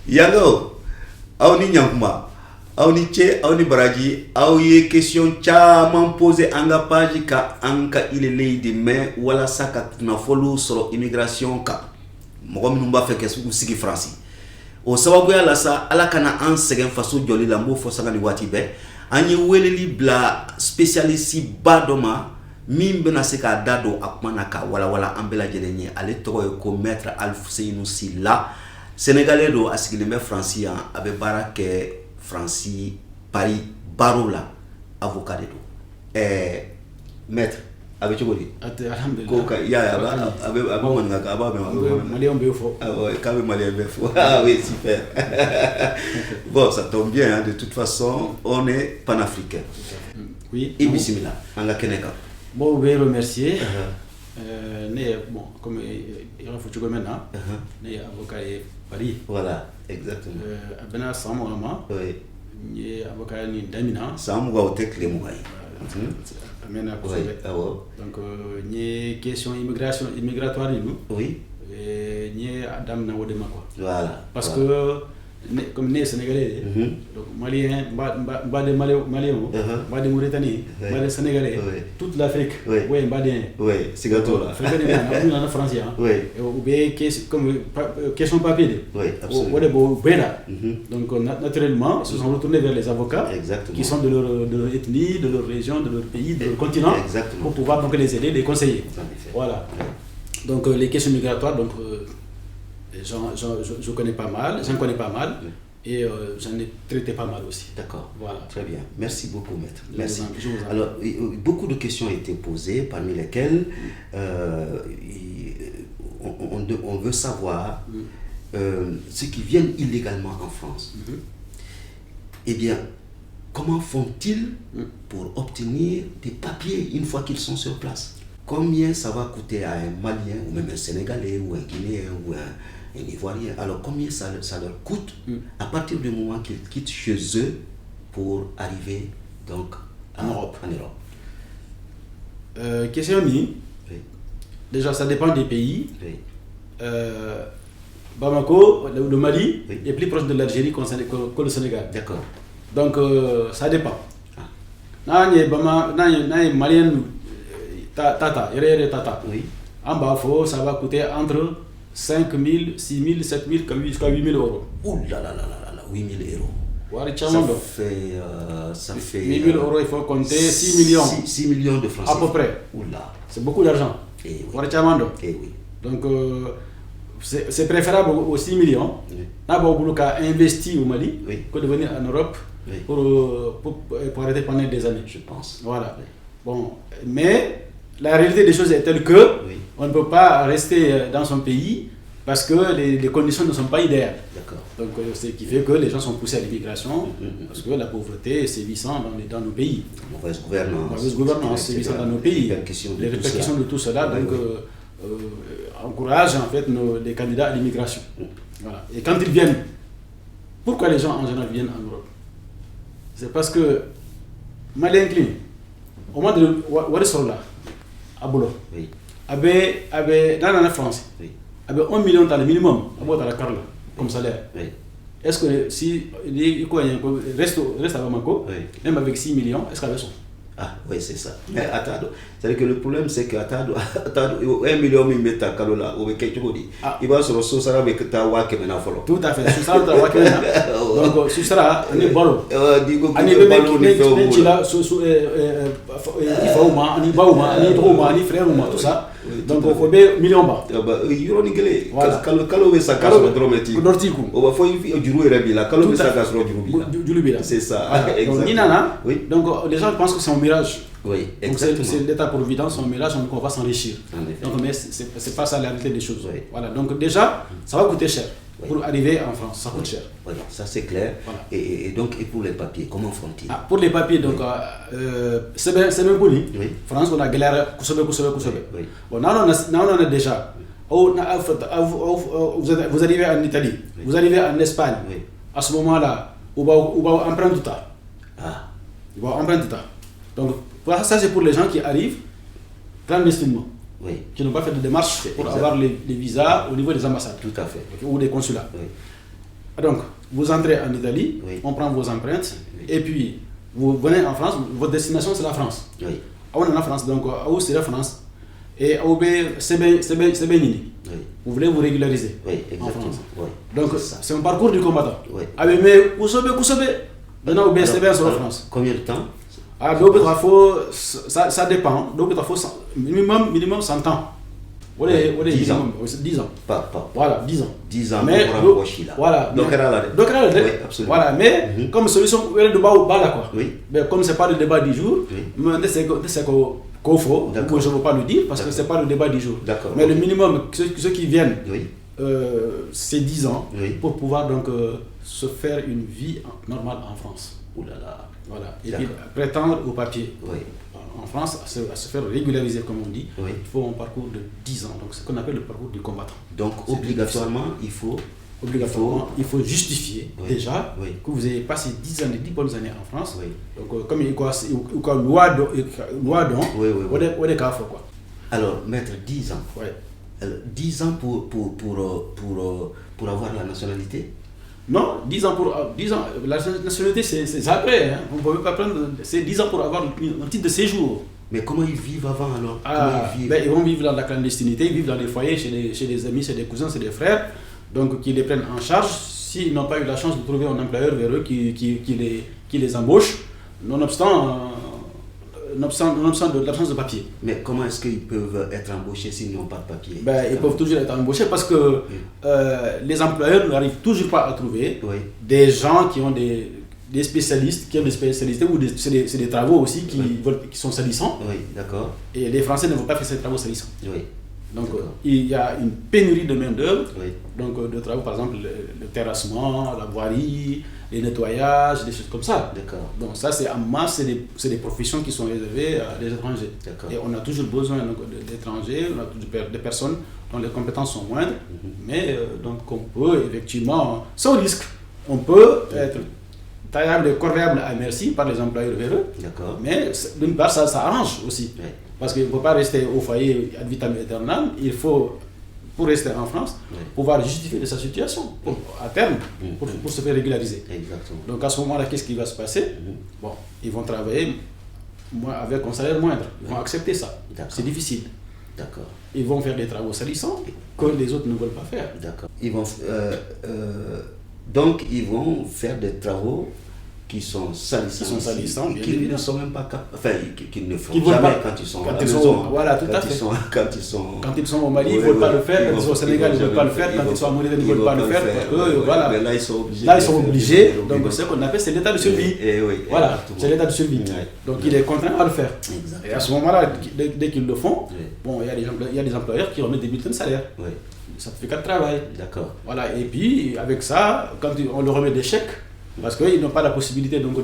Yango, Aoni Nyankuma, Aoni Tche, Aoni Baraji, Aoye question chaman posé anga page ka anka ilele de main wala saka na follow sur immigration ka. Mɔgɔ minnu b'a fɛ k'u sigi Faransi o sababuya la sa ala kana an sɛgɛn faso jɔli la n b'o fɔ sanga ni waati bɛɛ an ye weleli bila spécialiste ba dɔ ma min bɛna se k'a da don a kuma na ka walawala an bɛɛ lajɛlen ye ale tɔgɔ ye ko maître Alfuseyinu Sila sénégalais don a sigilen bɛ Faransi yan a bɛ baara kɛ Faransi Paris barreau la avocat de don maître avec cogo di alhamdulillah ko ka ya abe man nga aba be malien be fo ka be malien be fo ah oui super bon ça tombe bien hein, de toute façon on est panafricain oui et bismillah anga keneka bon we remercier né bon comme il faut que maintenant né avocat Paris voilà exactement abena samo ama oui ni avocat ni damina samo ga otekle mu gai donc ni question immigratoire nous oui ni adam na wodema quoi voilà parce que comme né sénégalais donc malien ba de malien ba de Mauritanie ba de sénégalais toute l'Afrique ouais ba de c'est gâteau là on en français ou bien comme question papier oui absolument donc naturellement se sont retournés vers les avocats qui sont de leur ethnie, de leur région, de leur pays, de leur continent pour pouvoir donc les aider, les conseiller. Voilà. Donc les questions migratoires donc je connais pas mal, j'en connais pas mal et j'en ai traité pas mal aussi. D'accord. Voilà. Très bien. Merci beaucoup, maître. Merci. Alors, beaucoup de questions ont été posées, parmi lesquelles on veut savoir ceux qui viennent illégalement en France. Eh bien, comment font-ils pour obtenir des papiers une fois qu'ils sont sur place? Combien ça va coûter à un Malien, ou même un Sénégalais, ou un Guinéen, ou un Ivoirien? Alors, combien ça leur coûte à partir du moment qu'ils quittent chez eux pour arriver donc en Europe? Question ni. Déjà, ça dépend des pays. Bamako, le Mali, est plus proche de l'Algérie que le Sénégal. D'accord. Donc, ça dépend. Nani Malien Tata, Tata. Oui. En bas, ça va coûter entre 5 000, 6 000, 7 000, jusqu'à 8 000 euros. Ouh là là là là, 8 000 euros. Ça fait 8 000 euros, il faut compter 6 millions. 6 millions de francs. À peu près. Oula. C'est beaucoup d'argent. Eh oui. Donc, c'est préférable aux 6 millions. D'abord, investir au Mali que de venir en Europe pour arrêter pendant des années. Je pense. Voilà. Bon, mais la réalité des choses est telle que on ne peut pas rester dans son pays parce que les conditions ne sont pas idéales. D'accord. Donc, ce qui fait que les gens sont poussés à l'immigration parce que la pauvreté est sévissante dans nos pays. Mauvaise gouvernance. Mauvaise gouvernance sévissant dans nos pays. Les répercussions de tout cela. Donc, encourage en fait les candidats à l'immigration. Voilà. Et quand ils viennent, pourquoi les gens en général viennent en Europe? C'est parce que Malien Clean, au moment de Warisorola, à Bolo, dans la France, avait 1 million de minimum à la Carla comme salaire. Est-ce que si il reste à Bamako, même avec 6 millions, est-ce qu'avec son? Ah oui, c'est ça. Mais attends, c'est-à-dire que le problème c'est que 1 million de mètres à Kalola, ou quelque chose, il va se ressourcer avec ta wake maintenant. Tout à fait, Susara ta wake maintenant. Donc, Susara, on est ballot. On est frère, tout ça. Donc, il faut bien million bas. Voilà. Kalo sa casse drometi. On va faire du roué rabila. Kalo sa casse du c'est ça. Donc, les gens pensent que c'est un mirage. Oui, exactement. Donc, c'est l'état-providence, un mirage, donc on va s'enrichir. Donc, mais c'est pas ça la réalité des choses. Voilà. Donc, déjà, ça va coûter cher. Pour arriver en France, ça coûte cher. Voilà, ça c'est clair. Voilà. Et donc, et pour les papiers, comment font-ils? Pour les papiers, donc, c'est même pour nous. France, on a galère, Bon, on a déjà. Vous arrivez en Italie, vous arrivez en Espagne. À ce moment-là, on va emprunter tout ça. On va emprunter tout ça. Donc, ça c'est pour les gens qui arrivent clandestinement. Qui n'ont pas fait de démarche pour avoir les visas au niveau des ambassades. Tout à fait. Ou des consulats. Donc, vous entrez en Italie, Oui. on prend vos empreintes, Oui. et puis vous venez en France, votre destination c'est la France. Oui. On est en France, donc où c'est la France. Et où c'est Bénini. Oui. Vous voulez vous régulariser Oui, en exactement. France. Oui. Donc, C'est ça. c'est un parcours du combattant. Oui. Ah, mais où c'est maintenant, où c'est bien sur la Alors, France. combien de temps? Ah, mais ça dépend. Donc, il faut minimum 100 ans. Ouais, 10 ans. 10 ans. Pas. Voilà, 10 ans. 10 ans Mais pour embaucher là. voilà. Donc, mais- elle a la donc, elle a la Oui, absolument. Voilà, mais Mhm. comme solution, il y a le débat au bas là quoi. Oui. Mais comme c'est pas le débat du jour, Oui. mais c'est qu'on faut, D'accord. je ne veux pas le dire parce que D'accord. c'est pas le débat du jour. D'accord. Mais le minimum, ceux qui viennent, Oui. c'est 10 ans Oui. pour pouvoir donc se faire une vie normale en France. Ouh là là. Voilà. Et puis D'accord. prétendre au papier. Oui. En France, à se faire régulariser, comme on dit, Oui. il faut un parcours de 10 ans. Donc, c'est ce qu'on appelle le parcours du combattant. Donc, C'est obligatoirement, il faut. Obligatoirement, il faut justifier Oui. déjà Oui. que vous avez passé 10 bonnes années en France. Oui. Donc, comme il y a une loi don, Oui, oui, oui. on est carrefour, quoi. Alors, mettre 10 ans. Ouais. 10 ans pour avoir la nationalité. Non, 10 ans pour 10 ans, la nationalité c'est après. Hein. On ne peut pas prendre. C'est 10 ans pour avoir un titre de séjour. Mais comment ils vivent avant alors? Ah, Comment ils vivent? ben, ils vont vivre dans la clandestinité, ils vivent dans des foyers, chez des amis, chez des cousins, chez des frères, donc qui les prennent en charge s'ils n'ont pas eu la chance de trouver un employeur vers eux qui les embauche, nonobstant de l'absence de papier. Mais comment est-ce qu'ils peuvent être embauchés s'ils n'ont pas de papier? Ben, ils peuvent toujours être embauchés parce que les employeurs n'arrivent toujours pas à trouver Oui. des gens qui ont des spécialistes, qui ont des spécialités, ou c'est des travaux aussi qui sont salissants, Oui, d'accord. et les Français ne vont pas faire ces travaux salissants. Oui. Donc D'accord. il y a une pénurie de main-d'œuvre, Oui. donc de travaux, par exemple le terrassement, la voirie, les nettoyages, des choses comme ça. D'accord. Donc ça, c'est en masse, c'est des professions qui sont réservées à des étrangers. D'accord. Et on a toujours besoin donc, d'étrangers, on a toujours des personnes dont les compétences sont moindres, mais donc on peut effectivement, sans risque, on peut être taillable et corvéable à merci par les employeurs véreux, D'accord. mais d'une part, ça arrange aussi. Oui. Parce qu'il ne faut pas rester au foyer ad vitam aeternam, il faut, pour rester en France, Oui. pouvoir justifier de sa situation à terme, pour se faire régulariser. Exactement. Donc à ce moment-là, qu'est-ce qui va se passer? Bon, ils vont travailler avec un salaire moindre, ils vont accepter ça. D'accord. C'est difficile. D'accord. Ils vont faire des travaux salissants que les autres ne veulent pas faire. D'accord. Donc, ils vont faire des travaux qui sont salissants, bien qui ne évidemment. sont même pas capables, enfin, qui ne font Qui veulent jamais pas. quand ils sont Quand à la ils sont- maison. voilà, tout quand à ils fait. sont, quand ils sont... Quand ils sont au Mali, ils ne Oui, veulent pas oui, le faire. Quand ils sont au Sénégal, ils ne veulent pas le faire. Quand ils sont à Mauritanie, ils ne veulent pas le faire. Parce que, voilà. Mais là, ils sont obligés. Là, ils sont de obligés. faire. Donc, ce qu'on appelle, c'est l'état de survie. Et oui, Voilà, exactement. c'est l'état de survie. Ouais. Donc, il est contraint à le faire. Exactement. Et à ce moment-là, dès qu'ils le font, Oui. bon, il y a des employeurs qui remettent des bulletins de salaire, Oui, certificat de travail. d'accord. Voilà, et puis avec ça, quand on leur remet des chèques, parce qu'ils n'ont pas la possibilité donc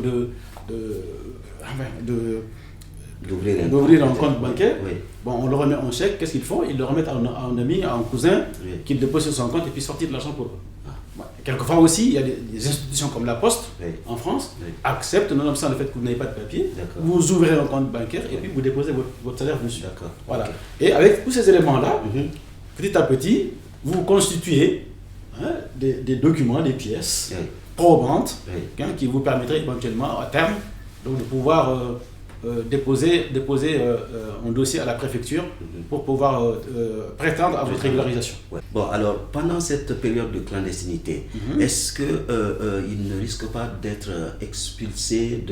d'ouvrir un compte bancaire, Oui. bon, on leur remet un chèque, qu'est-ce qu'ils font? Ils le remettent à un ami, à un cousin, Oui. qui le dépose sur son compte et puis sortir de l'argent pour eux. Ah. Ouais. Quelquefois aussi, il y a des institutions comme la Poste, Oui. en France, Oui. acceptent, nonobstant le fait que vous n'avez pas de papier, D'accord. vous ouvrez un compte bancaire et puis vous déposez votre salaire dessus. D'accord. Voilà. Ok. Et avec tous ces éléments-là, Mhm. petit à petit, vous constituez des documents, des pièces Oui. probantes Oui. qui vous permettraient éventuellement à terme donc, de pouvoir déposer un dossier à la préfecture pour pouvoir prétendre à votre régularisation. Ouais. Bon, alors, pendant cette période de clandestinité, est-ce que il ne risque pas d'être expulsé,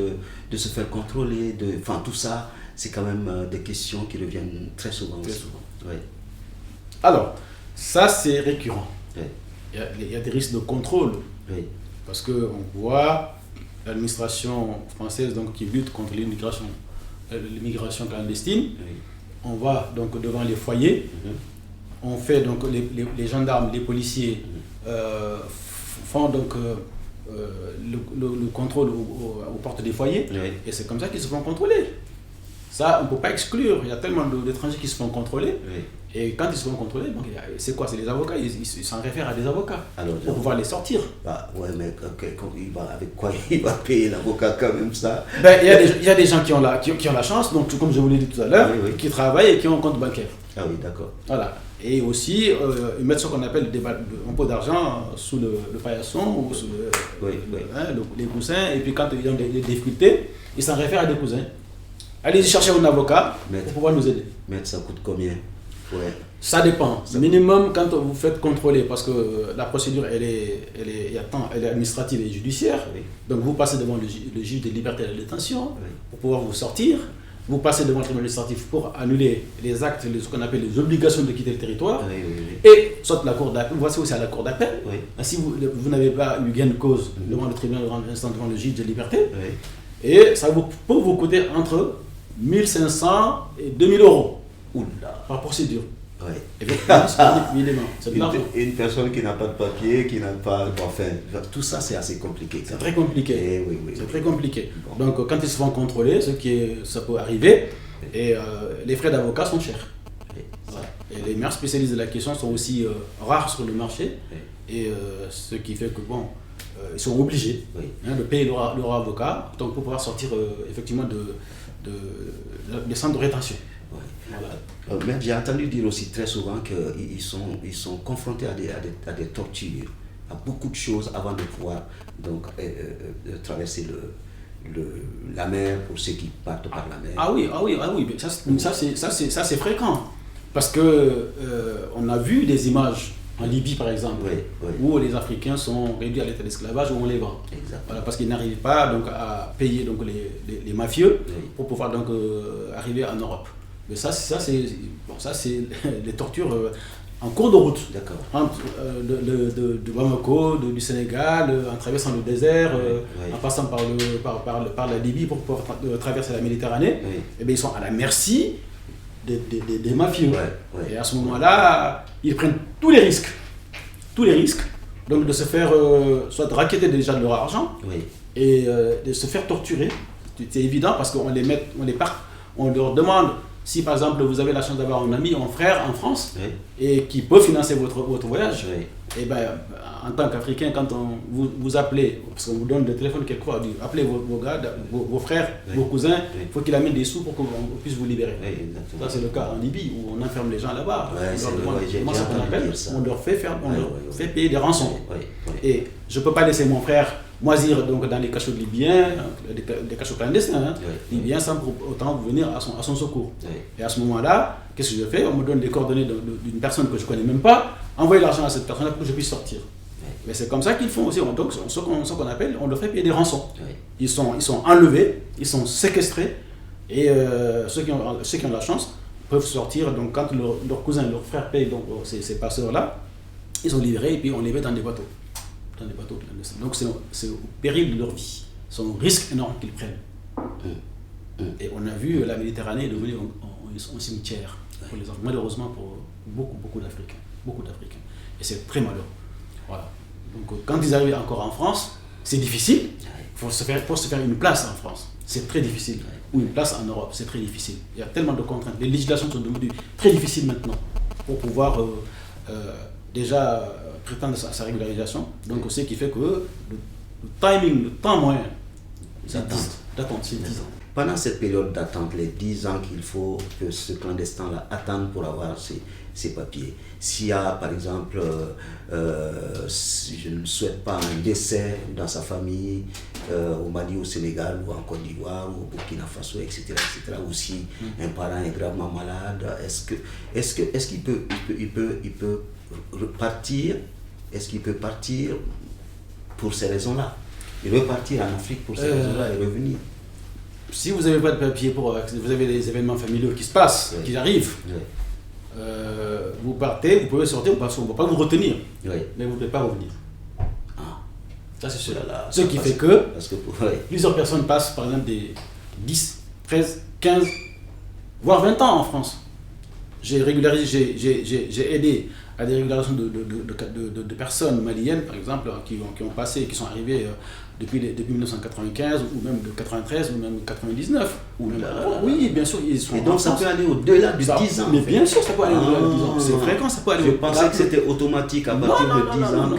de se faire contrôler, enfin tout ça, c'est quand même des questions qui reviennent très souvent. Très aussi. souvent. Ouais. Alors, ça c'est récurrent. Ouais. Il y a des risques de contrôle Oui. parce qu'on voit l'administration française donc, qui lutte contre l'immigration clandestine. Oui. On va donc devant les foyers, on fait donc les gendarmes, les policiers font donc le contrôle aux portes des foyers, Oui. et c'est comme ça qu'ils se font contrôler. Ça, on ne peut pas exclure. Il y a tellement d'étrangers qui se font contrôler, Oui. et quand ils se font contrôler, donc, c'est quoi? C'est les avocats, ils s'en réfèrent à des avocats Alors, pour pouvoir les sortir. Bah, ouais, mais avec quoi il va payer l'avocat quand même ça? Ben, il y a des gens qui ont la chance, donc comme je vous l'ai dit tout à l'heure, Oui, oui. qui travaillent et qui ont un compte bancaire. Ah oui, d'accord. Voilà. Et aussi, ils mettent ce qu'on appelle un pot d'argent sous le paillasson ou sous les coussins. Et puis quand ils ont des difficultés, ils s'en réfèrent à des cousins. Allez-y chercher un avocat pour pouvoir nous aider. Maître, ça coûte combien? Ça dépend. Minimum quand vous faites contrôler, parce que la procédure elle est administrative et judiciaire. Oui. Donc vous passez devant le juge des libertés et de la détention pour pouvoir vous sortir. Vous passez devant le tribunal administratif pour annuler les actes, ce qu'on appelle les obligations de quitter le territoire. Et soit la cour d'appel, voici aussi à la cour d'appel. Si vous n'avez pas eu gain de cause devant le tribunal de grande instance, devant le juge des libertés, et ça peut vous coûter entre 1500 et 2000 euros par procédure. Une personne qui n'a pas de papier, qui n'a pas... Enfin, tout ça, c'est assez compliqué. C'est très compliqué. C'est très compliqué. Bon. Donc, quand ils se font contrôler, ça peut arriver, et les frais d'avocat sont chers. Voilà. Et les meilleurs spécialistes de la question sont aussi rares sur le marché, et ce qui fait que, ils sont obligés de payer leur avocat donc pour pouvoir sortir effectivement des centres de rétention. Voilà. Mais j'ai entendu dire aussi très souvent qu'ils sont confrontés à des tortures, à beaucoup de choses avant de pouvoir traverser la mer pour ceux qui partent par la mer. Ah oui, ça c'est fréquent. Parce que on a vu des images en Libye par exemple, où les Africains sont réduits à l'état d'esclavage, où on les vend. Voilà, parce qu'ils n'arrivent pas donc, à payer donc, les mafieux pour pouvoir donc, arriver en Europe. Mais ça c'est les tortures en cours de route. De Bamako, du Sénégal, en traversant le désert, en passant par la Libye pour pouvoir traverser la Méditerranée. Et bien, ils sont à la merci des mafieux. Et à ce moment-là, ils prennent tous les risques. Donc de se faire soit racketter déjà de leur argent et de se faire torturer. C'est évident parce qu'on on leur demande. Si par exemple vous avez la chance d'avoir un ami, un frère en France et qui peut financer votre voyage, et ben, en tant qu'Africain, quand vous appelez, parce qu'on vous donne le téléphone quelquefois, appelez vos gars, vos frères, vos cousins, il faut qu'ils amènent des sous pour qu'on puisse vous libérer. Ça c'est le cas en Libye où on enferme les gens là-bas. On leur fait payer des rançons. Et je ne peux pas laisser mon frère moisir donc, dans les cachots libyens, des cachots clandestins, libyens, sans pour autant venir à son secours. Et à ce moment-là, qu'est-ce que je fais? On me donne les coordonnées d'une personne que je ne connais même pas, envoyer l'argent à cette personne-là pour que je puisse sortir. Mais c'est comme ça qu'ils font aussi. Donc, ce qu'on appelle, on leur fait payer des rançons. Ils sont enlevés, ils sont séquestrés, et ceux qui ont la chance peuvent sortir. Donc, quand leurs cousins, leurs frères payent donc, ces passeurs-là, ils sont libérés et puis on les met dans des bateaux. Donc c'est au péril de leur vie. C'est un risque énorme qu'ils prennent. Et on a vu la Méditerranée devenir un cimetière, pour les enfants, malheureusement pour beaucoup d'Africains. Et c'est très malheureux. Voilà. Donc quand ils arrivent encore en France, c'est difficile. Pour se faire une place en France, c'est très difficile. Ou une place en Europe, c'est très difficile. Il y a tellement de contraintes. Les législations sont devenues très difficiles maintenant pour pouvoir déjà prétendre sa régularisation. Donc ce qui fait que le temps moyen d'attente, c'est 10 ans. Pendant cette période d'attente, les 10 ans qu'il faut que ce clandestin-là attende pour avoir ses papiers, s'il y a par exemple, si je ne souhaite pas un décès dans sa famille, au Mali, au Sénégal, ou en Côte d'Ivoire, ou au Burkina Faso, etc., ou si un parent est gravement malade, est-ce qu'il peut partir? Est-ce qu'il peut partir pour ces raisons-là? Il veut partir en Afrique pour ces raisons-là et revenir. Si vous n'avez pas de papier, vous avez des événements familiaux qui se passent, qui arrivent, vous partez, vous pouvez sortir, on ne va pas vous retenir, mais vous ne pouvez pas revenir. Ça c'est sûr. Ce qui fait que plusieurs personnes passent par exemple des 10, 13, 15, voire 20 ans en France. J'ai aidé à des régularisations de personnes maliennes, par exemple, qui sont arrivées depuis 1995, ou même de 93, ou même 99. Oui, bien sûr, ils sont. Et donc ça peut aller au-delà de 10 ans. Mais bien sûr, ça peut aller au-delà de 10 ans. C'est fréquent, ça peut aller au-delà. Je pensais que c'était automatique à partir de 10 ans.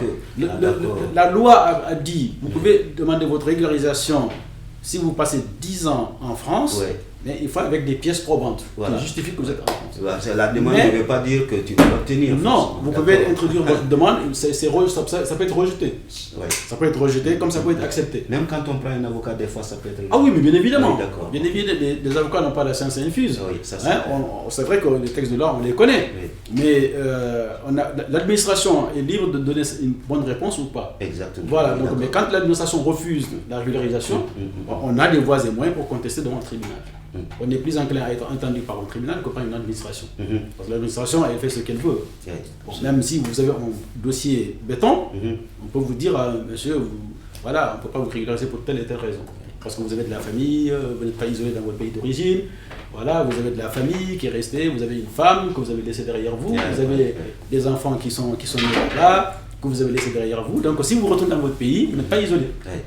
La loi a dit, vous pouvez demander votre régularisation si vous passez 10 ans en France, Mais il faut avec des pièces probantes Voilà. qui justifient que vous êtes en France. Voilà, la demande Mais- ne veut pas dire que tu vas l'obtenir. Non, vous D'accord. pouvez introduire votre demande, ça peut être rejeté. Ouais. Ça peut être rejeté comme ça peut être accepté. Même quand on prend un avocat, des fois, ça peut être... Ah oui, mais bien évidemment. Oui, d'accord. Bien évidemment, les avocats n'ont pas la science infuse. Oui, ça, c'est Hein, vrai. c'est vrai que les textes de loi, on les connaît. Oui. Mais l'administration est libre de donner une bonne réponse ou pas. Exactement. Voilà, Oui, donc, d'accord. mais quand l'administration refuse la régularisation, on a des voies et moyens pour contester devant le tribunal. On est plus enclin à être entendu par un tribunal que par une administration. Parce que l'administration, elle fait ce qu'elle veut. Oui. Bon, même si vous avez un dossier béton, on peut vous dire, monsieur, voilà, on ne peut pas vous régulariser pour telle et telle raison. Parce que vous avez de la famille, vous n'êtes pas isolé dans votre pays d'origine, voilà, vous avez de la famille qui est restée, vous avez une femme que vous avez laissée derrière vous, vous avez des enfants qui sont nés là, que vous avez laissés derrière vous. Donc si vous retournez dans votre pays, vous n'êtes pas isolé. Oui.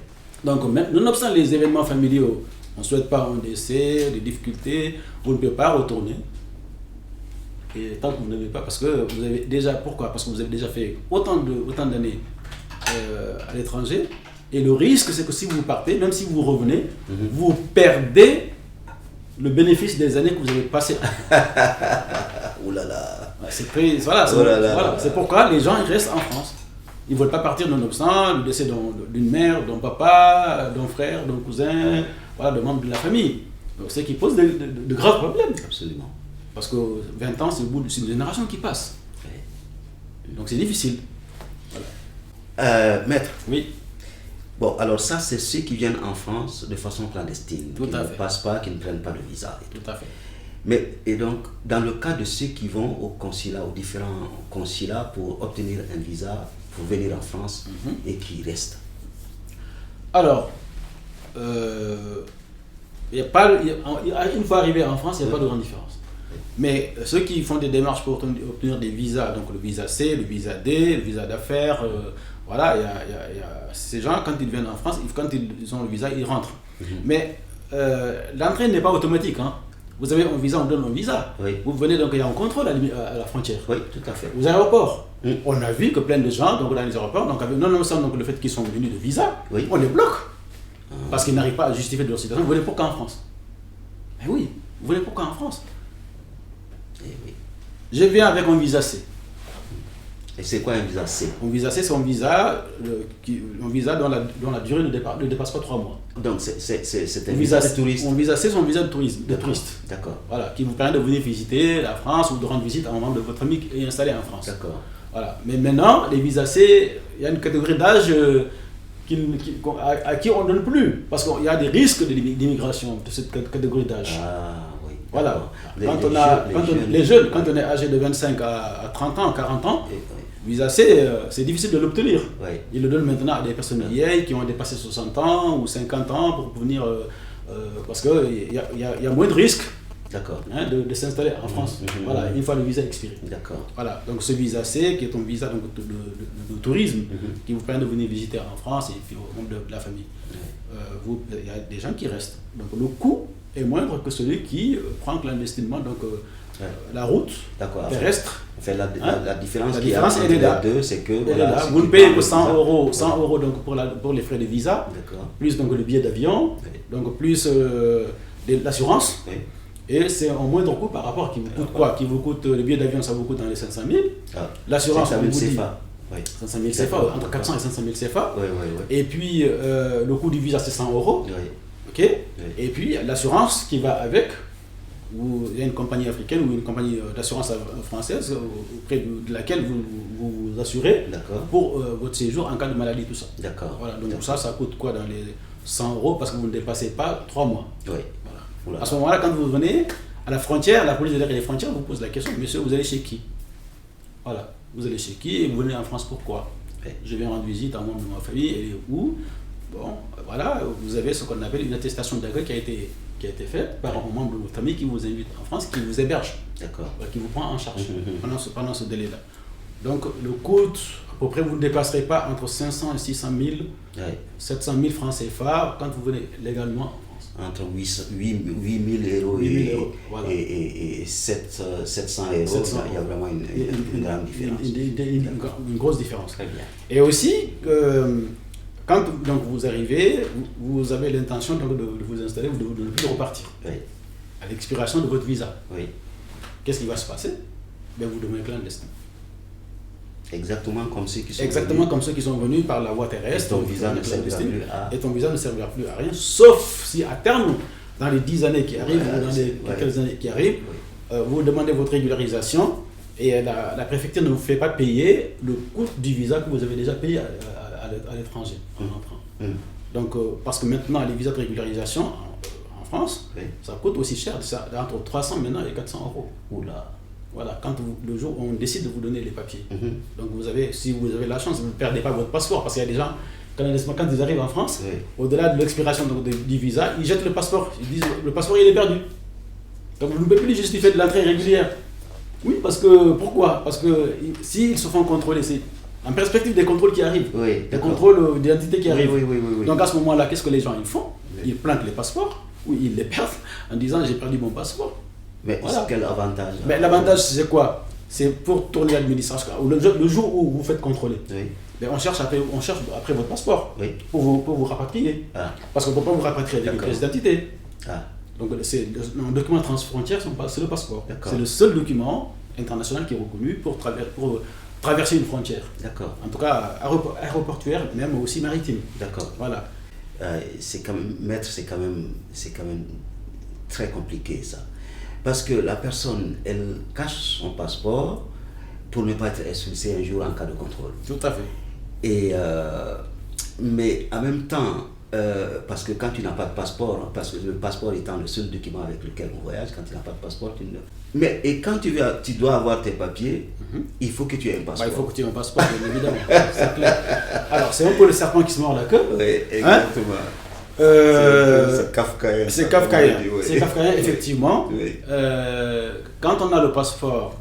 Donc même, nonobstant les événements familiaux, on ne souhaite pas un décès, des difficultés, vous ne pouvez pas retourner. Et tant que vous n'avez pas, parce que vous avez déjà, pourquoi? Parce que vous avez déjà fait autant d'années à l'étranger. Et le risque, c'est que si vous partez, même si vous revenez, vous perdez le bénéfice des années que vous avez passées. Ouh là là. C'est très, voilà, Oh là là voilà. là. C'est pourquoi les gens ils restent en France. Ils ne veulent pas partir nonobstant le décès d'une mère, d'un papa, d'un frère, d'un cousin, voilà, de membres de la famille. Donc c'est qui pose de graves problèmes. Absolument. Parce que 20 ans, c'est une génération qui passe. Oui. Donc c'est difficile. Maître, Oui. bon, alors ça, c'est ceux qui viennent en France de façon clandestine, Tout qui à ne fait. passent pas, qui ne prennent pas de visa. Et tout. Tout à fait. Mais, et donc, dans le cas de ceux qui vont au consulat, aux différents consulats pour obtenir un visa, pour venir en France et qui restent. Alors, une fois arrivé en France, il n'y a pas de grande différence. Mais ceux qui font des démarches pour obtenir des visas, donc le visa C, le visa D, le visa d'affaires, voilà, il y a ces gens, quand ils viennent en France, quand ils ont le visa, ils rentrent. Mais l'entrée n'est pas automatique. Hein. Vous avez un visa, on donne un visa. Oui. Vous venez, donc il y a un contrôle à la frontière. Oui, tout à fait. Aux aéroports, on a vu que plein de gens donc, dans les aéroports, donc avec donc le fait qu'ils sont venus de visa, Oui. on les bloque. Parce qu'ils n'arrivent pas à justifier de leur situation. Vous venez pourquoi en France? Mais oui, vous venez pourquoi en France? Eh oui. Je viens avec un visa C. Et c'est quoi un visa C? Un visa C, c'est un visa, dont la durée ne dépasse pas 3 mois. Donc, c'est un Un visa de touriste. Un visa C, c'est un visa de touriste. D'accord. Voilà, qui vous permet de venir visiter la France ou de rendre visite à un membre de votre famille qui est installé en France. D'accord. Voilà. Mais maintenant, les visas C, il y a une catégorie d'âge à qui on ne donne plus. Parce qu'il y a des risques d'immigration de cette catégorie d'âge. Ah, oui. Voilà. d'accord. Les jeunes, quand on est âgé de 25 à 30 ans, 40 ans, visa C, c'est difficile de l'obtenir. Oui. Ils le donnent maintenant à des personnes vieilles qui ont dépassé 60 ans ou 50 ans pour venir. Parce qu'il y a moins de risques. D'accord. Hein, de s'installer en France. Voilà, une fois le visa expiré. D'accord. Voilà, donc ce visa C, qui est un visa donc, de tourisme, qui vous permet de venir visiter en France et puis au membre de la famille. Il y a des gens qui restent. Donc le coût est moindre que celui qui prend clandestinement donc, la route terrestre. Enfin, la différence La qu'il y a différence, entre elle est là. les deux, c'est que Elle est voilà, là. ceux Vous ne qui payez prennent que le 100 visa- euros, 100 euros donc, pour les frais de visa, D'accord. plus donc, le billet d'avion, donc plus l'assurance. Oui. Et c'est un moindre coût par rapport qui vous coûte quoi? Qui vous coûte, le billet d'avion, ça vous coûte dans les 500 000. Ah, L'assurance, 500 on 000 vous dit CFA. Oui. 500 000 CFA, entre 400 et 500 000 CFA. Oui, oui, oui. Et puis le coût du visa, c'est 100 euros. Oui. Ok. Et puis l'assurance qui va avec. Il y a une compagnie africaine ou une compagnie d'assurance française auprès de laquelle vous assurez D'accord. pour votre séjour en cas de maladie, tout ça. D'accord. Voilà, donc ça coûte quoi dans les 100 euros parce que vous ne dépassez pas 3 mois. Oui. Voilà. Oula. À ce moment-là, quand vous venez à la frontière, la police de l'air et des frontières vous pose la question, monsieur, vous allez chez qui? Voilà, vous allez chez qui et vous venez en France pourquoi? Oui. Je viens rendre visite à un membre de ma famille, elle est où? Bon, voilà, vous avez ce qu'on appelle une attestation d'accueil qui a été faite par un membre de votre famille qui vous invite en France, qui vous héberge, D'accord. qui vous prend en charge pendant ce délai-là. Donc le coût, à peu près, vous ne dépasserez pas entre 500 et 600 000, Oui. 700 000 francs CFA quand vous venez légalement en France. Entre 8 000 euros 8 000 euros, voilà. et 700 euros, 700 il y a vraiment une grande différence. Une grosse différence. Très bien. Et aussi, quand donc, vous arrivez, vous avez l'intention donc, de vous installer ou de ne plus repartir. Oui. à l'expiration de votre visa, Oui. qu'est-ce qui va se passer? Ben, vous devenez clandestin. Exactement comme ceux qui sont Exactement venus. comme ceux qui sont venus par la voie terrestre. Et ton visa ne servira clandestine, plus à- Et ton visa ne servira plus à rien, sauf si à terme, dans les 10 années qui arrivent, Ouais, ou dans les ouais. quelques années qui arrivent, Oui. vous demandez votre régularisation et la préfecture ne vous fait pas payer le coût du visa que vous avez déjà payé à l'étranger en entrant. Donc, parce que maintenant, les visas de régularisation en France, Oui. ça coûte aussi cher, ça, entre 300 maintenant et 400 euros. Oula. Voilà, quand le jour où on décide de vous donner les papiers. Mhm. Donc, si vous avez la chance, vous ne perdez pas votre passeport, parce qu'il y a des gens, quand ils arrivent en France, Oui. au-delà de l'expiration du visa, ils jettent le passeport. Ils disent le passeport il est perdu. Donc, vous ne pouvez plus justifier de l'entrée régulière. Oui, parce que, pourquoi? Parce que s'ils se font contrôler, c'est en perspective des contrôles qui arrivent, Oui, des d'accord. contrôles d'identité qui Oui, arrivent. oui. Donc à ce moment-là, qu'est-ce que les gens ils font? Oui. Ils plantent les passeports ou ils les perdent en disant j'ai perdu mon passeport. Mais Voilà. quel avantage? Mais l'avantage c'est quoi? C'est pour tourner l'administration. Le jour où vous faites contrôler, Oui. ben, on cherche après votre passeport Oui. pour vous rapatrier. Ah. Parce qu'on ne peut pas vous rapatrier avec une D'accord. pièce d'identité. Ah. Donc un document transfrontière, c'est le passeport. D'accord. C'est le seul document international qui est reconnu pour traverser une frontière. D'accord. En tout cas aéroportuaire, même aussi maritime. D'accord. Voilà. C'est quand même, maître, c'est quand même très compliqué ça. Parce que la personne, elle cache son passeport pour ne pas être expulsée un jour en cas de contrôle. Tout à fait. Et, mais en même temps, parce que quand tu n'as pas de passeport, parce que le passeport étant le seul document avec lequel on voyage, quand tu n'as pas de passeport, tu ne... Mais et quand tu dois avoir tes papiers, il faut que tu aies un passeport. Il faut que tu aies un passeport, bien évidemment. C'est clair. Alors, c'est un peu le serpent qui se mord la queue. Oui, exactement. C'est kafkaïen. C'est kafkaïen. Oui. C'est kafkaïen, effectivement. Oui. Quand on a le passeport,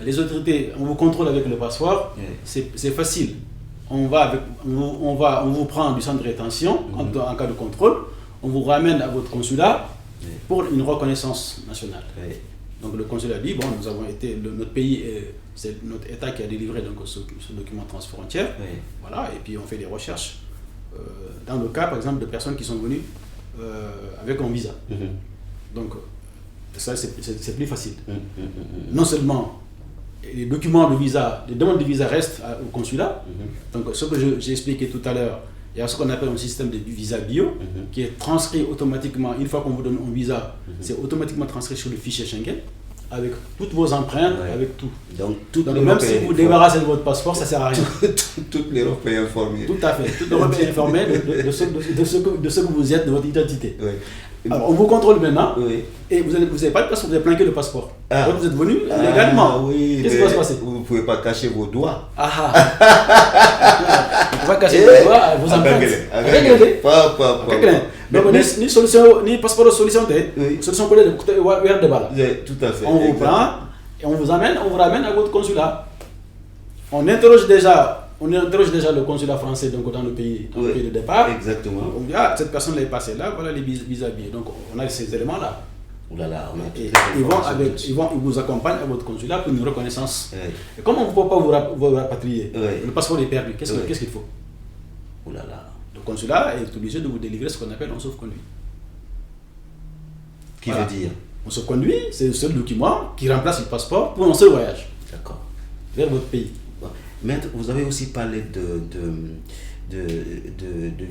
les autorités, on vous contrôle avec le passeport, Oui. c'est facile. On vous prend du centre de rétention en cas de contrôle, on vous ramène à votre consulat pour une reconnaissance nationale. Oui. Donc le consulat dit, bon, nous avons été, notre pays, c'est notre État qui a délivré donc, ce document transfrontière, Oui. voilà, et puis on fait des recherches dans le cas, par exemple, de personnes qui sont venues avec un visa. Mhm. Donc ça, c'est plus facile. Mhm. Non seulement les documents de visa, les demandes de visa restent au consulat, donc ce que j'ai expliqué tout à l'heure, il y a ce qu'on appelle un système de visa bio qui est transcrit automatiquement, une fois qu'on vous donne un visa, c'est automatiquement transcrit sur le fichier Schengen, avec toutes vos empreintes, Ouais. avec tout. Donc, toute Donc même si vous débarrassez de votre passeport, ça ne sert à rien. toute l'Europe est informée. Tout à fait. Toute l'Europe est informée de ce que vous êtes, de votre identité. Oui. Alors, on vous contrôle maintenant, Oui. et vous n'avez pas de passeport, vous avez planqué le passeport. Ah. Donc vous êtes venu légalement. Oui, Qu'est-ce qui va se passer? vous ne pouvez pas cacher vos doigts. Ah ah. Vous ne pouvez pas cacher vos doigts, vos empreintes. Regardez. Pas. Donc, Mais- ni solution, ni passeport de solution, Oui. solution pour les de balle. Tout à fait. On vous exact. prend et on vous ramène à votre consulat. On interroge déjà le consulat français donc, dans le pays de départ. Exactement. On dit, ah, cette personne est passée là, voilà les visas billets. Donc on a ces éléments-là. Ouh là là, on a Et toutes les informations. ils vous accompagnent à votre consulat pour une reconnaissance. Oui. Et comme on ne peut pas vous rapatrier, Oui. le passeport est perdu, qu'est-ce Oui. qu'il faut? Ouh là là. Le consulat est obligé de vous délivrer ce qu'on appelle un sauf-conduit. Qui Voilà. veut dire? Un sauf-conduit, c'est le seul document qui remplace le passeport pour un seul voyage D'accord. vers votre pays. Bon. Maître, vous avez aussi parlé de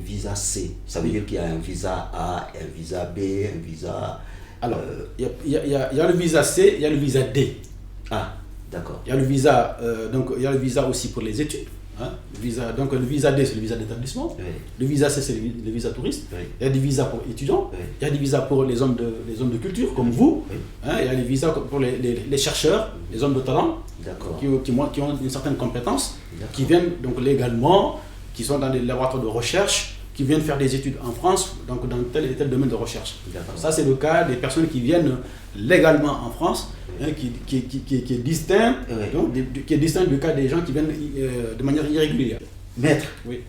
visa C. Ça veut dire qu'il y a un visa A, un visa B, un visa... Alors, il y a le visa C, il y a le visa D. Ah, d'accord. Il y a le visa, il y a le visa aussi pour les études. Hein. Donc le visa D, c'est le visa d'établissement. Oui. Le visa C, c'est le visa touriste. Oui. Il y a des visas pour étudiants. Oui. Il y a des visas pour les hommes de culture, comme vous. Oui. Hein. Il y a les visas pour les chercheurs, les hommes de talent, D'accord. qui ont une certaine compétence, D'accord. qui viennent donc légalement, qui sont dans des laboratoires de recherche, qui viennent faire des études en France, donc dans tel et tel domaine de recherche. D'accord. Ça, c'est le cas des personnes qui viennent légalement en France, hein, qui est distinct, Oui. donc, qui est distinct du cas des gens qui viennent de manière irrégulière. Maître, Oui.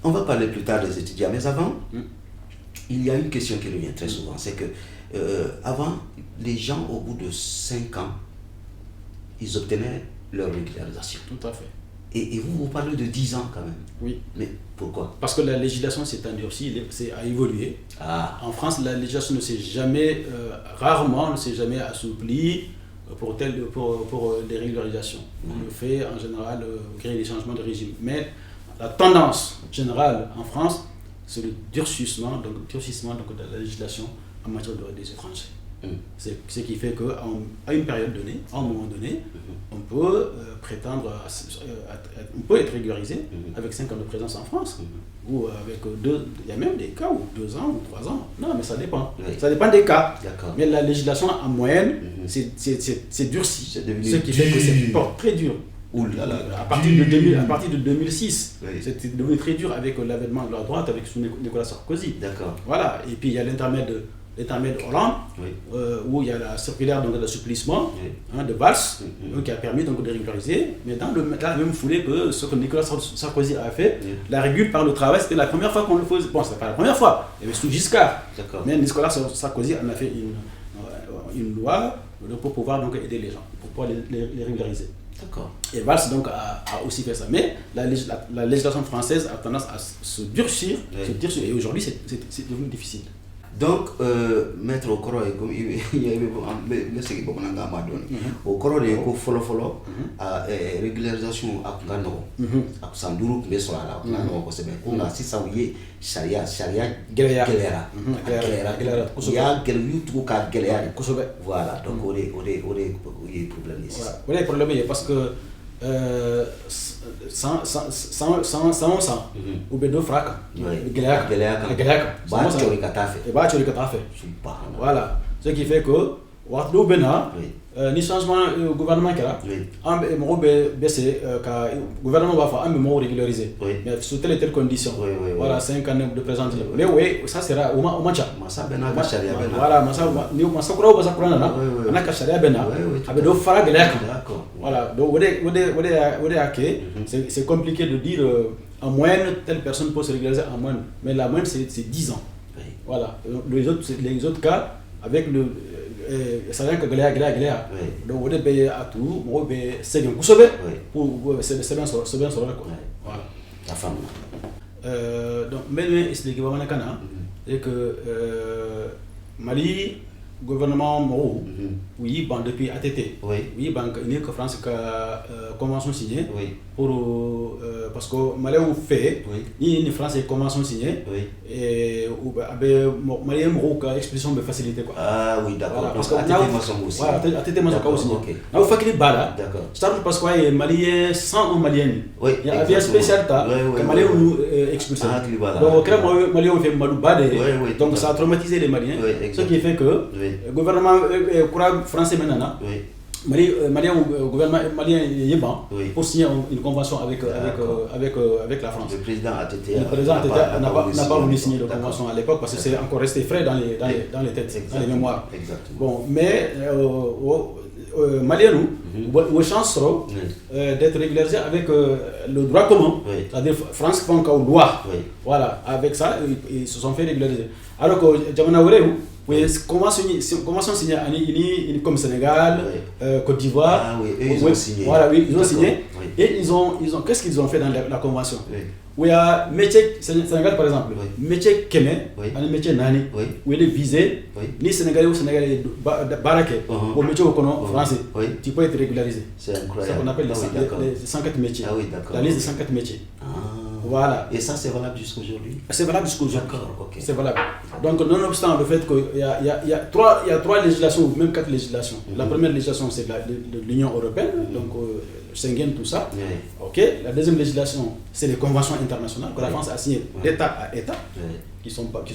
on va parler plus tard des étudiants, mais avant, Mm. il y a une question qui revient très souvent, c'est que avant, les gens au bout de 5 ans, ils obtenaient leur régularisation. Tout à fait. Et vous parlez de 10 ans quand même. Oui. Mais pourquoi? Parce que la législation s'est endurcie, a évolué. En France, la législation ne s'est jamais, rarement, ne s'est jamais assouplie pour des régularisations. On le fait en général gré des changements de régime. Mais la tendance générale en France, c'est le durcissement de la législation en matière des étrangers. C'est ce qui fait qu'à une période donnée, à un moment donné, on peut prétendre, on peut être régularisé avec 5 ans de présence en France, ou avec il y a même des cas où 2 ans ou 3 ans. Non, mais ça dépend. Oui. Ça dépend des cas. Mais la législation en moyenne, c'est durci. Ce qui fait que c'est très dur. À partir de 2006, c'était devenu très dur avec l'avènement de la droite, avec Nicolas Sarkozy. Voilà. Et puis il y a l'intermède Hollande, où il y a la circulaire d'assouplissement de Valls, qui a permis de régulariser, mais dans la même foulée que ce que Nicolas Sarkozy a fait, la régule par le travail, c'était la première fois qu'on le faisait. Bon, c'était pas la première fois, il y avait sous Giscard, mais Nicolas Sarkozy en a fait une loi pour pouvoir aider les gens, pour pouvoir les régulariser. Et Valls a aussi fait ça. Mais la législation française a tendance à se durcir, et aujourd'hui c'est devenu difficile. Donc, maître Okoro, comme il y avait ce qui au Okoro de ko follow régularisation à Kungano, à Sanduru, mais sur la Kungano, on a 6 ans, charia, Galera, il y a Galera, voilà, donc on est problème ici. On est problème parce que sans ou bien deux fracs voilà, ce qui fait que ni changement gouvernement qui là gouvernement va faire un mémoire régularisé mais sous telle condition voilà 5 ans de présence mais oui ça sera au matcha voilà masa kura basa kura na ana ka sharia bena avec do fara galaka voilà donc c'est compliqué de dire en moyenne telle personne peut se régulariser en moyenne, mais la moyenne c'est 10 ans. Voilà, les autres cas avec le ça vient que galère donc on est payé à tout on est c'est bien pour c'est bien sur quoi. Voilà la femme donc mais expliquer vraiment kana et que Mali gouvernement Moro oui bon depuis ATT oui banque unique que France ka convention signée pour parce que Mali ou fait ni France est convention signée et Mali Moro ka expulsion de facilité quoi. Oui d'accord parce que ATT moi aussi na ou fakiri bala start parce que Malien sans Malien il y a avion spécial ta que Mali ou expulsé donc quand Mali on fait malou bade donc ça a traumatisé les Maliens ce qui fait que le gouvernement français maintenant gouvernement malien pour signer une convention avec la France. Le président n'a pas voulu signer la convention à l'époque parce que c'est encore resté frais dans les têtes, dans les mémoires. Bon, mais Malien nous chance d'être régularisé avec le droit commun, c'est-à-dire France fait encore loi. Voilà, avec ça ils se sont fait régulariser. Alors que Jamanaouré convention signée comme Sénégal, Côte d'Ivoire, ils ont signé. Voilà, ils ont signé. Et ils ont qu'est-ce qu'ils ont fait dans la convention? Où il y a métier Sénégal par exemple, métier Kémé, un métier Nani, où il est visé, ni Sénégalais ou Sénégalais baraké, au métier au français, tu peux être régularisé. C'est incroyable. C'est ce qu'on appelle les 104 métiers. La liste des 104 métiers. Voilà. Et ça c'est valable jusqu'aujourd'hui? C'est valable jusqu'aujourd'hui. C'est valable. Donc nonobstant le fait qu'il y a 3 législations ou même 4 législations. La première législation c'est de l'Union européenne, donc Schengen, tout ça. Ok. La deuxième législation c'est les conventions internationales que la France a signées d'État à État, qui sont pas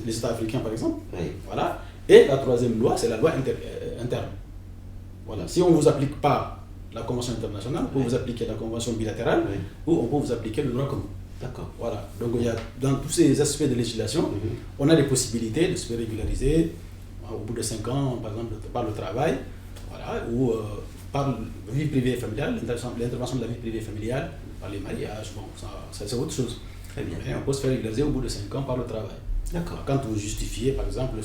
les États africains par exemple. Voilà. Et la troisième loi c'est la loi interne. Voilà. Si on ne vous applique pas la convention internationale, on peut vous appliquer la convention bilatérale ou on peut vous appliquer le droit commun. D'accord. Voilà. Donc il y a dans tous ces aspects de législation, on a des possibilités de se régulariser au bout de 5 ans, par exemple par le travail, voilà, ou par la vie privée et familiale, l'intervention de la vie privée et familiale, par les mariages, bon, ça c'est autre chose. Très bien. Et on peut se faire régulariser au bout de 5 ans par le travail. D'accord. Quand vous justifiez, par exemple,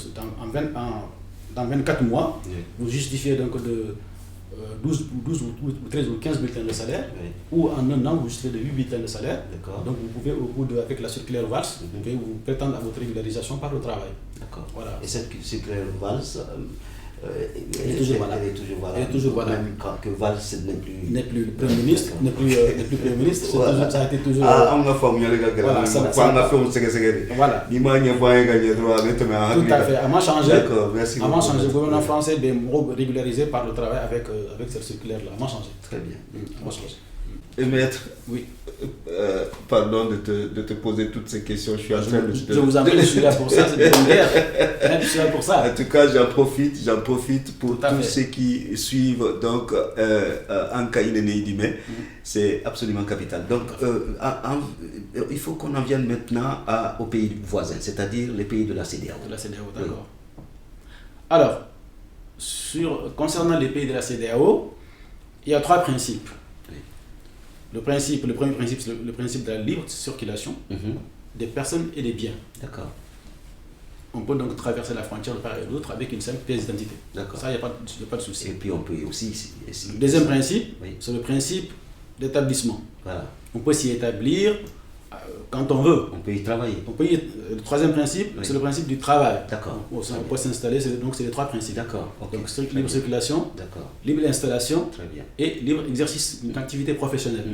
dans 24 mois, vous justifiez donc 12 ou 13 ou 15 bulletins de salaire, Oui. ou en un an, vous justifie de 8 bulletins de salaire. D'accord. Donc, vous pouvez, avec la circulaire VALS, vous pouvez vous prétendre à votre régularisation par le travail. D'accord. Voilà. Et cette circulaire Valls, Elle est toujours valable. Elle est toujours valable. Elle est toujours valable. Même quand que Valls N'est plus le Premier ministre, n'est plus Premier ministre, c'est Voilà. toujours- ça a été toujours. Ah, on a fait mieux les gars. Voilà, ça- On a fait un secret. Voilà. Ni moi, ni moi, ni gagné droit. Tout à fait. Avant changé. D'accord, merci Avant beaucoup. changé, le gouvernement français est régularisé par le travail avec cette circulaire-là. Avant changé. Très bien. Avant changé. Et maître, Oui. pardon de te poser toutes ces questions. Je suis en train de... Je vous en prie, je suis là pour ça, c'est une guerre. Je suis là pour ça. En tout cas, j'en profite pour Tout à tous fait. ceux qui suivent donc Anka Ineneidime. C'est absolument capital. Donc, il faut qu'on en vienne maintenant aux pays voisins, c'est-à-dire les pays de la CEDEAO. De la CEDEAO, d'accord. Alors, concernant les pays de la CEDEAO, il y a 3 principes. Oui. Le premier principe, c'est le principe de la libre circulation Mhm. des personnes et des biens. D'accord. On peut donc traverser la frontière de part et d'autre avec une simple pièce d'identité. D'accord. Ça, il n'y a pas de souci. Et puis on peut aussi... Le deuxième principe, Oui. c'est le principe d'établissement. Voilà. On peut s'y établir quand on veut. On peut y travailler. Le troisième principe, Oui. c'est le principe du travail. D'accord. On peut s'installer, donc c'est les 3 principes. D'accord. Ok. Donc strict Très libre bien. circulation, D'accord. libre installation Très bien. et libre exercice d'une activité professionnelle.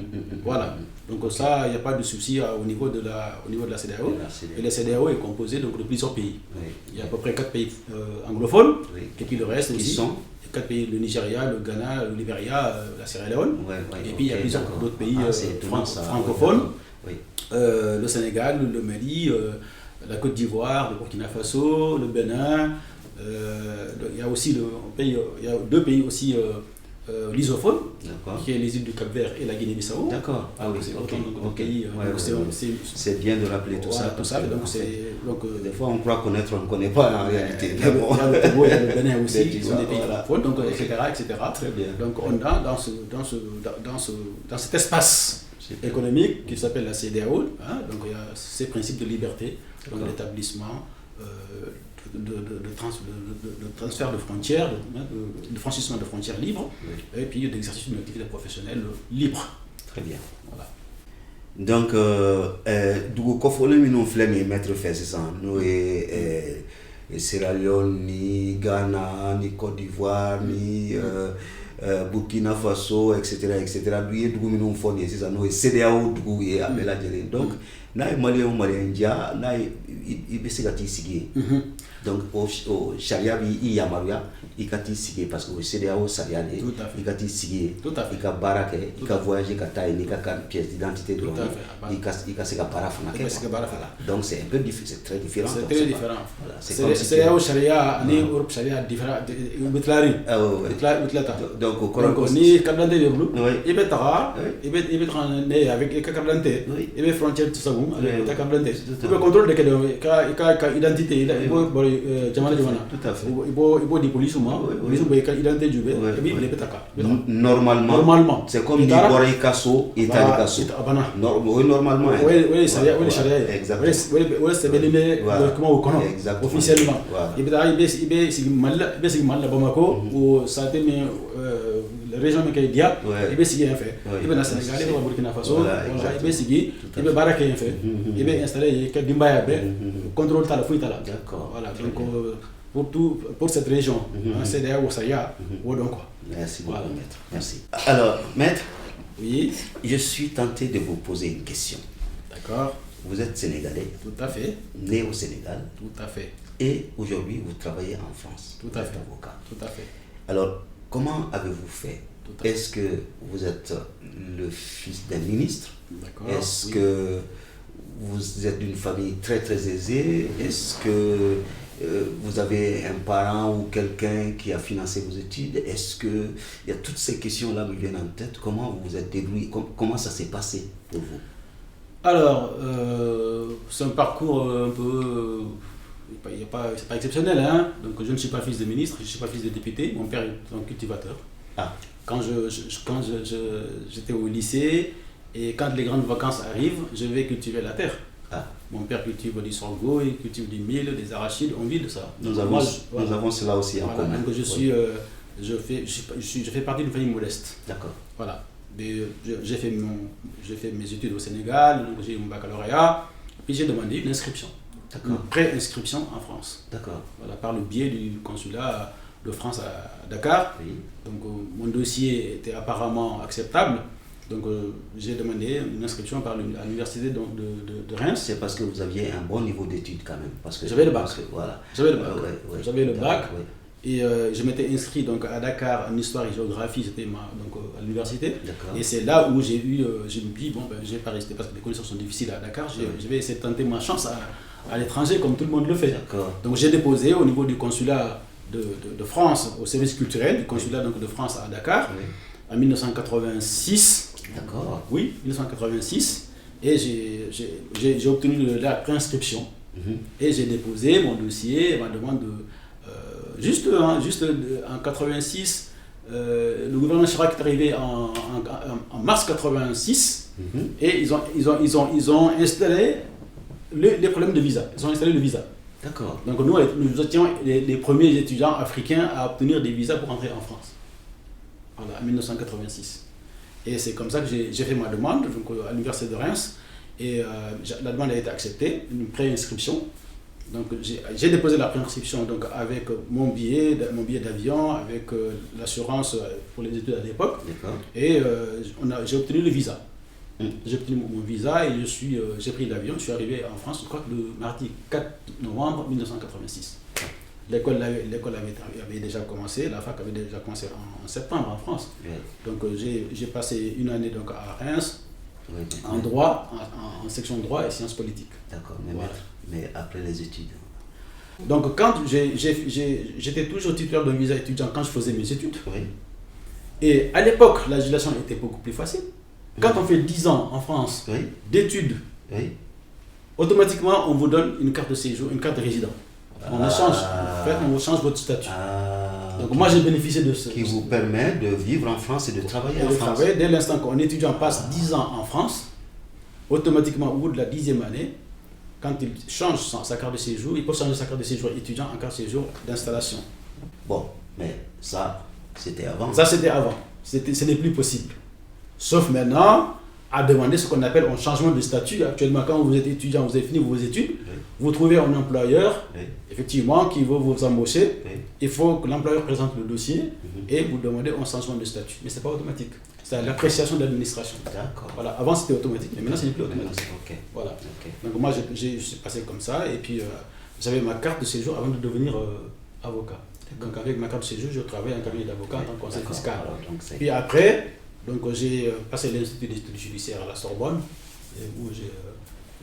Voilà. Donc ça, il n'y a pas de souci au niveau de la CEDEAO. De la CEDEAO. Et la CEDEAO est composée donc, de plusieurs pays. Oui. Il y a à peu près 4 pays anglophones, Oui. et puis le reste Qui aussi. sont 4 pays, le Nigeria, le Ghana, le Libéria, la Sierra Leone. Ouais, ouais, Et puis il y a ok, plusieurs d'accord. d'autres pays Ah, c'est étonnant, ça. francophones. Oui. Le Sénégal, le Mali, la Côte d'Ivoire, le Burkina Faso, le Bénin. Il y a aussi il y a 2 pays aussi lusophones, D'accord. qui est les îles du Cap-Vert et la Guinée-Bissau. D'accord. Ah oui, C'est ok. autant de Ok. pays. Ouais, Donc ouais, ouais. C'est bien de rappeler tout voilà, ça. tout parce ça. que, Donc en fait, c'est donc des fois, on croit connaître, on ne connaît pas en réalité. il y a le Togo, il y a le Bénin aussi, Des qui sont des pays voilà. francophones, donc Ok. etc. Très bien. Donc on a dans cet espace Super. économique qui s'appelle la CEDEAO, hein, donc il y a ces principes de liberté, donc D'accord. d'établissement, de transfert de frontières, de franchissement de frontières libres, Oui. et puis d'exercice d'une activité professionnelle libre. Très bien. Voilà. Donc, du coup, nous faisons mettre fait ça. Nous et Sierra Leone, ni Ghana, ni Côte d'Ivoire, ni Burkina Faso, etc. Nous faisons c'est ça. Nous et CEDEAO, et Abela Djele. Donc, nous sommes Malien, il y a donc au charia il y a maria il kati sigé parce que CEDEAO charia Tout à fait. il kati sigé Tout à fait. il ka baraka il ka voyager ka taille ni ka pièce d'identité de Tout à fait. il ka se ka bara fana Il ka se ka bara fana. donc c'est un peu difficile, c'est très différent. C'est donc très pas- différent. voilà, c'est comme si CEDEAO Sharia, ni Europe Sharia différent, Bitlari. ah ouais, ouais. Bitlata. Donc au Donc ni carte d'identité bleu, Oui. il peut tara, Oui. il peut né avec les carte d'identité, Oui. il peut frontière tout ça bon avec Oui. ta carte d'identité. Tout à Il peut fait. contrôle de ka identité, il peut jamana jamana. Tout à fait. Il peut di police moi, Oui, oui. police peut ka identité jube, Oui, et puis oui. il peut taka. Normalement c'est comme dit Boré Kasso et Tali Kasso Abana. oui normalement hein. Oui, Sharia, oui, Sharia. exactement Oui, c'est béni Voilà. comment au kono Exactement. officiellement. Voilà. Il peut sigi mal Bamako ou ça te met la région de Dia, Ouais. il peut sigi un fait. Ouais. Il peut na Sénégal, il peut Burkina Faso, Voilà, il exactement. peut sigi, Tout à il peut baraka un fait. Il peut installer que Dimbaya be contrôle ta la fouille ta la. D'accord. Voilà, Très donc bien. pour cette région, c'est derrière où ça y a, ou donc quoi. Merci beaucoup, Voilà. maître. Merci. Alors, maître, Oui, je suis tenté de vous poser une question. d'accord, Vous êtes sénégalais, tout à fait, né au Sénégal, tout à fait, et aujourd'hui vous travaillez en France. Tout à Vous êtes fait. avocat. tout à fait. Alors, comment avez-vous fait? Tout à fait. Est-ce que vous êtes le fils d'un ministre? D'accord. Est-ce oui. que vous êtes d'une famille très très aisée? Est-ce que vous avez un parent ou quelqu'un qui a financé vos études? Est-ce que il y a toutes ces questions-là me viennent en tête? Comment vous vous êtes débrouillé? Comment ça s'est passé pour vous? Alors, c'est un parcours un peu. C'est pas exceptionnel, hein. Donc, je ne suis pas fils de ministre, je ne suis pas fils de député. Mon père est un cultivateur. Ah, Quand j'étais au lycée et quand les grandes vacances arrivent, je vais cultiver la terre. ah. Mon père cultive du sorgho, il cultive du mil, des arachides, on vit de ça. Nous Donc, avons, moi, nous avons cela aussi en voilà, commun. donc je Oui. suis je fais partie d'une famille modeste. D'accord. Voilà. J'ai fait mes études au Sénégal, donc j'ai eu mon baccalauréat, puis j'ai demandé une inscription. D'accord. Une pré-inscription en France. D'accord. Voilà, par le biais du consulat de France à Dakar. Oui. Donc mon dossier était apparemment acceptable. Donc j'ai demandé une inscription à l'université de Reims. C'est parce que vous aviez un bon niveau d'études quand même. Parce que J'avais le bac. Voilà. J'avais le bac. Ouais. J'avais le bac. Ouais. Et je m'étais inscrit donc à Dakar en histoire et géographie, c'était à l'université. D'accord. Et c'est là où je me dis, bon, je vais pas rester parce que les conditions sont difficiles à Dakar. Je vais essayer de tenter ma chance à l'étranger comme tout le monde le fait. D'accord. Donc j'ai déposé au niveau du consulat de France, au service culturel du consulat donc, de France à Dakar, en 1986. D'accord. Oui, 1986. Et j'ai obtenu la préinscription. Et j'ai déposé mon dossier, ma demande juste en 86. Le gouvernement Chirac est arrivé en mars 86 et ils ont installé les problèmes de visa. Ils ont installé le visa. D'accord. Donc nous étions les premiers étudiants africains à obtenir des visas pour entrer en France. Voilà, en 1986. Et c'est comme ça que j'ai fait ma demande donc, à l'université de Reims. Et la demande a été acceptée, une préinscription. Donc j'ai déposé la préinscription donc, avec mon billet d'avion, avec l'assurance pour les études à l'époque. D'accord. Et j'ai obtenu le visa. J'ai obtenu mon visa et j'ai pris l'avion. Je suis arrivé en France, je crois que le mardi 4 novembre 1986. L'école avait déjà commencé, la fac avait déjà commencé en septembre en France. Oui. Donc j'ai passé une année donc, à Reims, oui, en droit, en section droit et sciences politiques. D'accord, voilà. Mais après les études. Donc quand j'étais toujours titulaire d'un visa étudiant quand je faisais mes études. Oui. Et à l'époque, la législation était beaucoup plus facile. Quand on fait 10 ans en France d'études, automatiquement on vous donne une carte de séjour, une carte de résident. On change votre statut. Donc moi j'ai bénéficié de ce qui vous permet de vivre en France et de travailler en France. Dès l'instant qu'un étudiant passe 10 ans en France, automatiquement au bout de la 10e année, quand il change sa carte de séjour, il peut changer sa carte de séjour étudiant en carte de séjour d'installation. Bon, mais ça, c'était avant. Ça, c'était avant. Ce n'est plus possible. Sauf maintenant, à demander ce qu'on appelle un changement de statut. Actuellement, quand vous êtes étudiant, vous avez fini vos études, vous trouvez un employeur, effectivement, qui veut vous embaucher. Il faut que l'employeur présente le dossier et vous demandez un changement de statut. Mais ce n'est pas automatique. C'est l'appréciation de l'administration. D'accord. Voilà. Avant, c'était automatique, mais maintenant, ce n'est plus automatique. Okay. Voilà. Okay. Donc, moi, je suis passé comme ça et puis j'avais ma carte de séjour avant de devenir avocat. Donc, avec ma carte de séjour, je travaille en cabinet d'avocat en tant que conseil fiscal. Puis après, donc j'ai passé l'Institut d'études judiciaires à la Sorbonne, où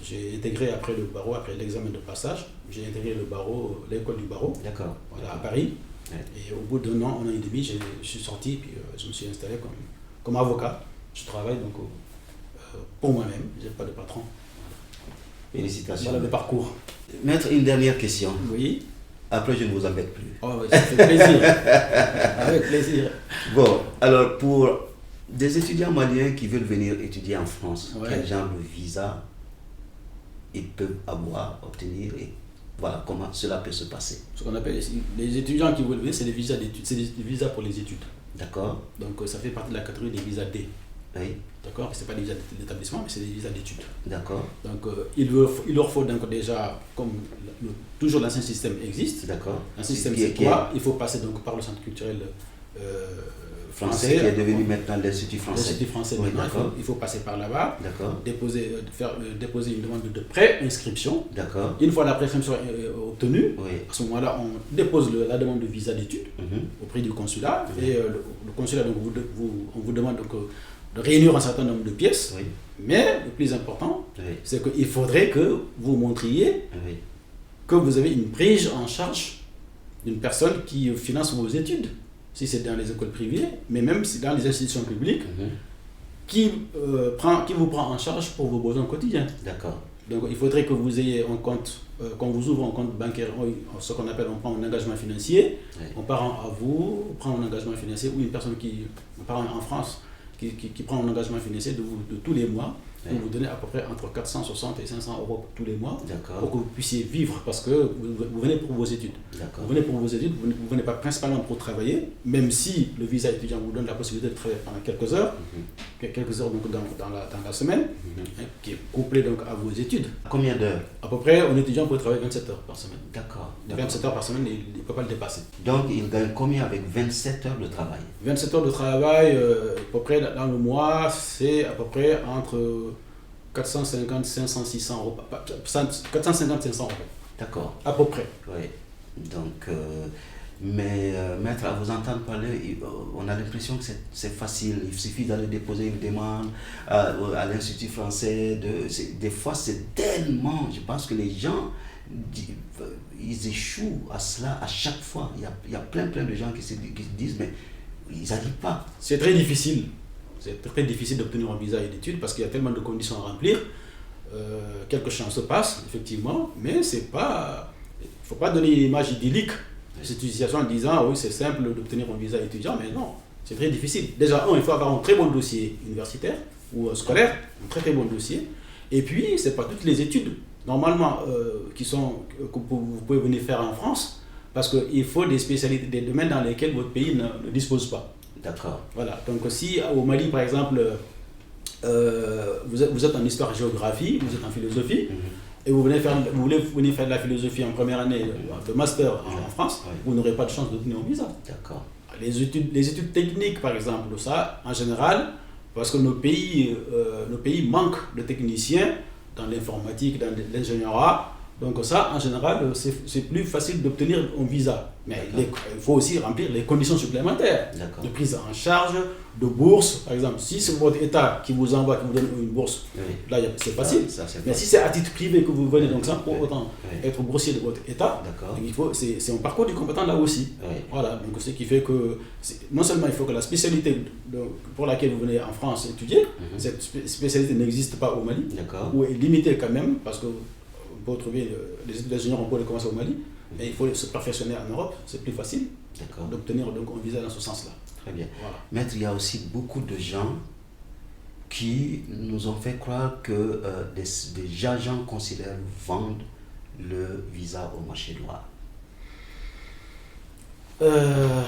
j'ai intégré après le barreau, après l'examen de passage, j'ai intégré le barreau, l'école du barreau, voilà, à Paris. Ouais. Et au bout d'un an et demi, je suis sorti, puis je me suis installé comme avocat. Je travaille donc pour moi-même, je n'ai pas de patron. Félicitations. Voilà le parcours. Maître, une dernière question. Oui. Après, je ne vous embête plus. Oh, ça fait plaisir. Avec plaisir. Bon, alors pour des étudiants maliens qui veulent venir étudier en France, quel genre de visa ils peuvent obtenir et voilà comment cela peut se passer. Ce qu'on appelle les étudiants qui veulent venir, c'est des visas d'études, c'est des visas pour les études. D'accord. Donc ça fait partie de la catégorie des visas D. Oui. D'accord, ce n'est pas des visas d'établissement, mais c'est des visas d'études. D'accord. Donc il leur faut donc déjà, comme toujours l'ancien système existe. D'accord. L'ancien système c'est quoi? Il faut passer donc par le centre culturel français, qui est devenu maintenant l'Institut français. L'Institut français, oui, maintenant, il faut passer par là-bas, déposer une demande de pré-inscription. D'accord. Une fois la pré-inscription obtenue, à ce moment-là, on dépose la demande de visa d'études auprès du consulat. Et le consulat, donc, on vous demande donc, de réunir un certain nombre de pièces. Mais le plus important, c'est qu'il faudrait que vous montriez que vous avez une prise en charge d'une personne qui finance vos études. Si c'est dans les écoles privées, mais même si dans les institutions publiques, qui vous prend en charge pour vos besoins quotidiens. D'accord. Donc il faudrait que vous ayez un compte, qu'on vous ouvre un compte bancaire, ce qu'on appelle, on prend un engagement financier, un parent à vous, on prend un engagement financier, ou une personne qui, un parent en France, qui prend un engagement financier de tous les mois, pour vous donner à peu près entre 460 et 500 euros tous les mois, pour que vous puissiez vivre, parce que vous venez pour vos études. Vous venez pour vos études, vous ne venez pas principalement pour travailler, même si le visa étudiant vous donne la possibilité de travailler pendant quelques heures donc dans la semaine, qui est couplé donc à vos études. Combien d'heures? À peu près, un étudiant peut travailler 27 heures par semaine. D'accord. 27 heures par semaine, il ne peut pas le dépasser. Donc, il gagne combien avec 27 heures de travail? 27 heures de travail, à peu près dans le mois, c'est à peu près entre 450, 500, 600 euros. 450, 500 euros. D'accord. À peu près. Oui. Donc, maître, à vous entendre parler, on a l'impression que c'est facile. Il suffit d'aller déposer une demande à l'Institut français. Des fois, c'est tellement... Je pense que les gens, ils échouent à cela à chaque fois. Il y a plein de gens qui se disent, mais ils n'arrivent pas. C'est très difficile. C'est très difficile d'obtenir un visa d'études parce qu'il y a tellement de conditions à remplir. Quelques chances se passent, effectivement, mais c'est pas... Il ne faut pas donner une image idyllique de cette situation en disant oui, c'est simple d'obtenir un visa étudiant, mais non, c'est très difficile. Déjà, il faut avoir un très bon dossier universitaire ou scolaire, un très bon dossier. Et puis, ce n'est pas toutes les études, normalement, que vous pouvez venir faire en France, parce qu'il faut des spécialités, des domaines dans lesquels votre pays ne dispose pas. D'accord. Voilà, donc si au Mali, par exemple, vous êtes en histoire-géographie, vous êtes en philosophie, et vous voulez faire de la philosophie en première année de master en France, vous n'aurez pas de chance d'obtenir un visa. D'accord. Les études techniques, par exemple, ça, en général, parce que nos pays manquent de techniciens dans l'informatique, dans l'ingénierie. Donc ça, en général, c'est plus facile d'obtenir un visa. Mais il faut aussi remplir les conditions supplémentaires de prise en charge, de bourse. Par exemple, si c'est votre État qui vous envoie, qui vous donne une bourse, là, c'est facile. Mais si c'est à titre privé que vous venez, donc sans pour autant être boursier de votre État, c'est un parcours du combattant là aussi. Voilà, donc ce qui fait que non seulement il faut que la spécialité pour laquelle vous venez en France étudier, cette spécialité n'existe pas au Mali, ou est limitée quand même, parce que on peut trouver les études d'ingénieur, on peut les commencer au Mali, mais il faut se perfectionner en Europe, c'est plus facile d'obtenir donc un visa dans ce sens-là. Très bien. Voilà. Maître, il y a aussi beaucoup de gens qui nous ont fait croire que des agents consulaires vendent le visa au marché noir.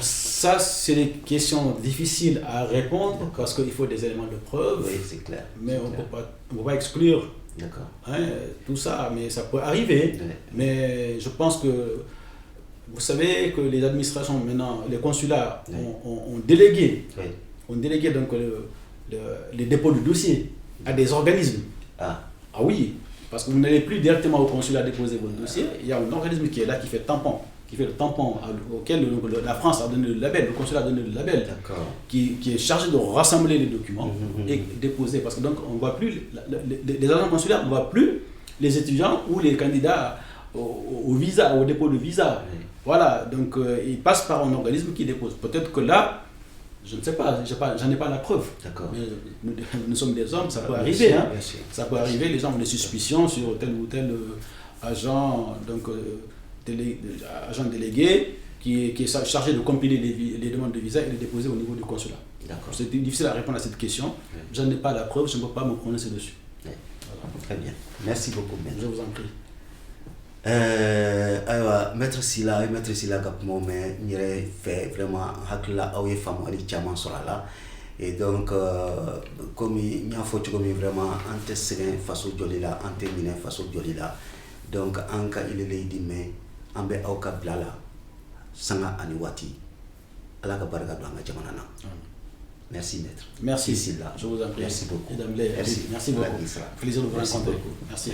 Ça, c'est des questions difficiles à répondre parce qu'il faut des éléments de preuve. Oui, c'est clair. Mais on ne peut pas exclure tout ça, mais ça peut arriver. Mais je pense que vous savez que les administrations maintenant, les consulats ont délégué donc les dépôts de dossiers à des organismes. Ah oui, parce que vous n'allez plus directement au consulat déposer votre dossier. Il y a un organisme qui est là, qui fait le tampon auquel la France a donné le label, le consulat a donné le label, qui est chargé de rassembler les documents et déposer. Parce que donc on voit plus, les agents consulaires ne voient plus les étudiants ou les candidats au visa, au dépôt de visa. Voilà, donc ils passent par un organisme qui dépose. Peut-être que là, je ne sais pas, j'en ai pas la preuve. Mais nous sommes des hommes, ça peut arriver. Ça peut arriver, les gens ont des suspicions sur tel ou tel agent, donc agent délégué qui est chargé de compiler les demandes de visa et de les déposer au niveau du consulat. C'est difficile à répondre à cette question. Je n'en ai pas la preuve, je ne peux pas me prononcer dessus. Voilà. Très bien. Merci beaucoup, maître. Je vous en prie. Maître Sila Gapmo, mais il fait vraiment hakla awe femme ali chaman solala. Et donc, comme il y a vraiment antecédent façon jolila, antéminé façon jolila. Donc, anka il est dit mais ambe auka blala sanga aniwati ala ka baraka blanga jamanana. Merci maître. Merci Sila. Je vous en prie. Merci beaucoup. Merci beaucoup. Plaisir de vous rencontrer. Merci.